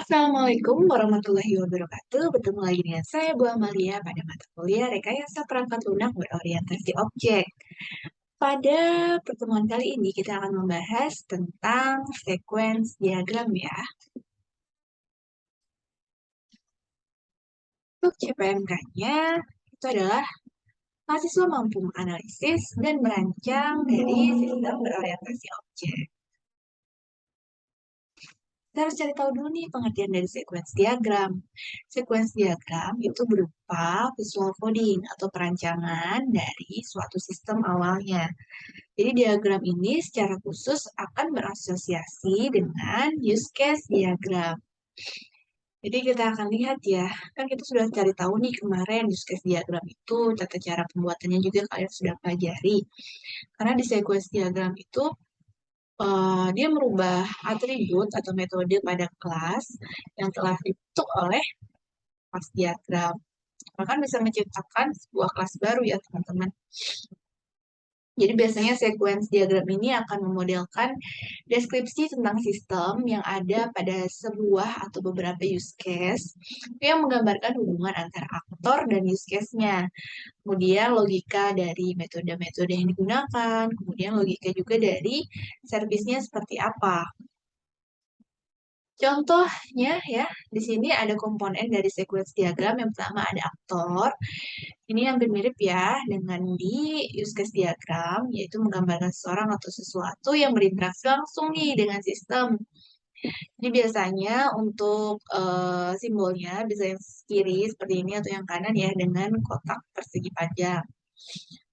Assalamualaikum warahmatullahi wabarakatuh. Bertemu lagi dengan saya, Bu Amalia, pada mata kuliah Rekayasa Perangkat Lunak Berorientasi Objek. Pada pertemuan kali ini, kita akan membahas tentang sequence diagram ya. Untuk CPMK-nya, itu adalah mahasiswa mampu menganalisis dan merancang dari sistem berorientasi objek. Kita harus cari tahu dulu nih pengertian dari sequence diagram. Sequence diagram itu berupa visual coding atau perancangan dari suatu sistem awalnya. Jadi diagram ini secara khusus akan berasosiasi dengan use case diagram. Jadi kita akan lihat ya, kan kita sudah cari tahu nih kemarin use case diagram itu, tata cara pembuatannya juga kalian sudah pelajari. Karena di sequence diagram itu dia merubah atribut atau metode pada kelas yang telah dibentuk oleh kelas diagram. Bahkan bisa menciptakan sebuah kelas baru ya teman-teman. Jadi biasanya sequence diagram ini akan memodelkan deskripsi tentang sistem yang ada pada sebuah atau beberapa use case yang menggambarkan hubungan antara aktor dan use case-nya. Kemudian logika dari metode-metode yang digunakan, kemudian logika juga dari servisnya seperti apa. Contohnya ya, di sini ada komponen dari sequence diagram. Yang pertama ada aktor. Ini hampir mirip ya dengan di use case diagram, yaitu menggambarkan seseorang atau sesuatu yang berinteraksi langsung nih dengan sistem. Jadi biasanya untuk simbolnya bisa yang kiri seperti ini atau yang kanan ya dengan kotak persegi panjang.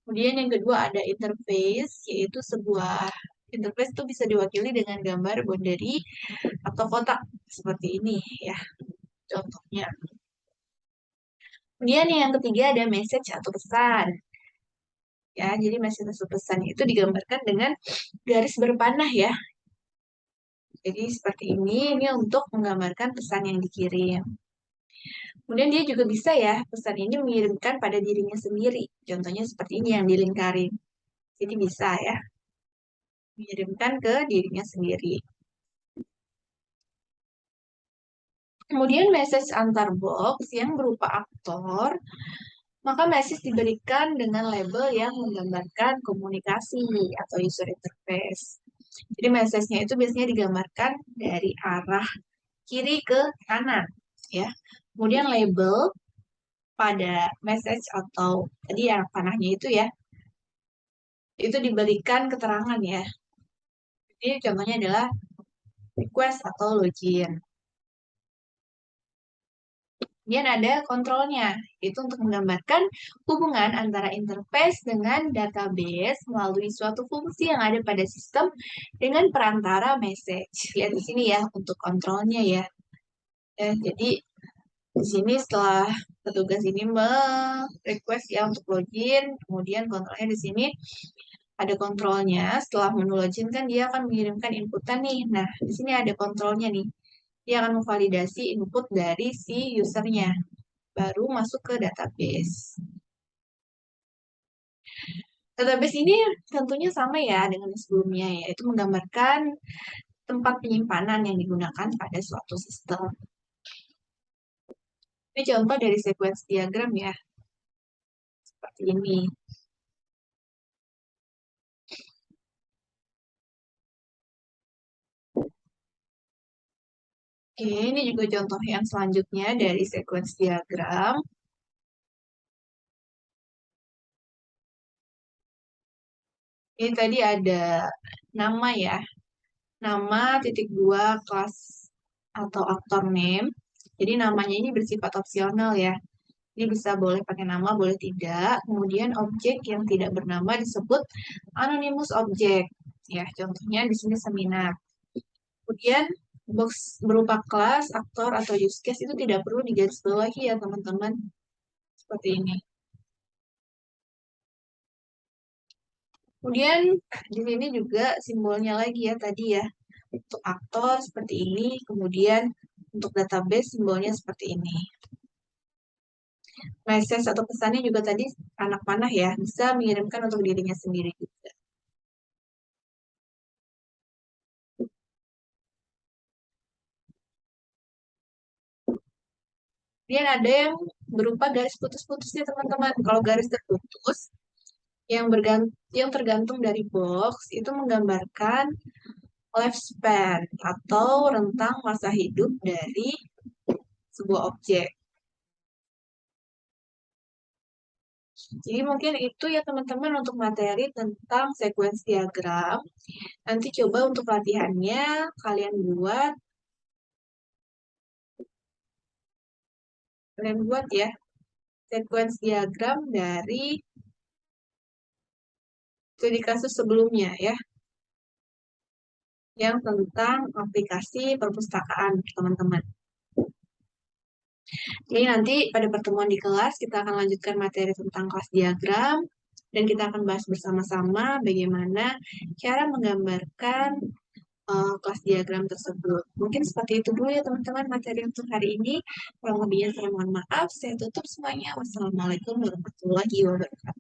Kemudian yang kedua ada interface, yaitu sebuah interface itu bisa diwakili dengan gambar boundary atau kotak seperti ini ya contohnya. Kemudian yang ketiga ada message atau pesan. Ya, jadi message atau pesan itu digambarkan dengan garis berpanah ya. Jadi seperti ini untuk menggambarkan pesan yang dikirim. Kemudian dia juga bisa ya, pesan ini mengirimkan pada dirinya sendiri. Contohnya seperti ini yang dilingkarin. Jadi bisa ya, mengirimkan ke dirinya sendiri. Kemudian message antar box yang berupa aktor, maka message diberikan dengan label yang menggambarkan komunikasi atau user interface. Jadi message-nya itu biasanya digambarkan dari arah kiri ke kanan, ya. Kemudian label pada message atau tadi yang panahnya itu diberikan keterangan ya. Jadi contohnya adalah request atau login. Kemudian ada kontrolnya, itu untuk menggambarkan hubungan antara interface dengan database melalui suatu fungsi yang ada pada sistem dengan perantara message. Lihat di sini ya untuk kontrolnya ya. Jadi di sini setelah petugas ini request ya untuk login, kemudian kontrolnya di sini ada kontrolnya. Setelah menu login kan dia akan mengirimkan inputan nih. Nah, di sini ada kontrolnya nih. Dia akan memvalidasi input dari si usernya. Baru masuk ke database. Database ini tentunya sama ya dengan sebelumnya, yaitu menggambarkan tempat penyimpanan yang digunakan pada suatu sistem. Ini contoh dari sequence diagram ya, seperti ini. Oke, ini juga contoh yang selanjutnya dari sequence diagram. Ini tadi ada nama ya, nama titik dua kelas atau aktor name. Jadi namanya ini bersifat opsional ya. Jadi bisa boleh pakai nama, boleh tidak. Kemudian objek yang tidak bernama disebut anonymous object. Ya, contohnya di sini seminar. Kemudian box berupa kelas, aktor, atau use case itu tidak perlu digarisbawahi ya teman-teman. Seperti ini. Kemudian di sini juga simbolnya lagi ya tadi ya. Untuk aktor seperti ini, kemudian untuk database simbolnya seperti ini. Message atau pesannya juga tadi anak panah ya, bisa mengirimkan untuk dirinya sendiri juga. Kemudian ada yang berupa garis putus-putusnya teman-teman. Kalau garis terputus yang tergantung dari box itu menggambarkan lifespan atau rentang masa hidup dari sebuah objek. Jadi mungkin itu ya teman-teman untuk materi tentang sequence diagram. Nanti coba untuk latihannya kalian buat ya sequence diagram dari studi kasus sebelumnya ya, yang tentang aplikasi perpustakaan teman-teman. Jadi nanti pada pertemuan di kelas kita akan lanjutkan materi tentang kelas diagram dan kita akan bahas bersama-sama bagaimana cara menggambarkan kelas diagram tersebut. Mungkin seperti itu dulu ya teman-teman materi untuk hari ini. Kurang lebihnya saya mohon maaf. Saya tutup semuanya. Wassalamualaikum warahmatullahi wabarakatuh.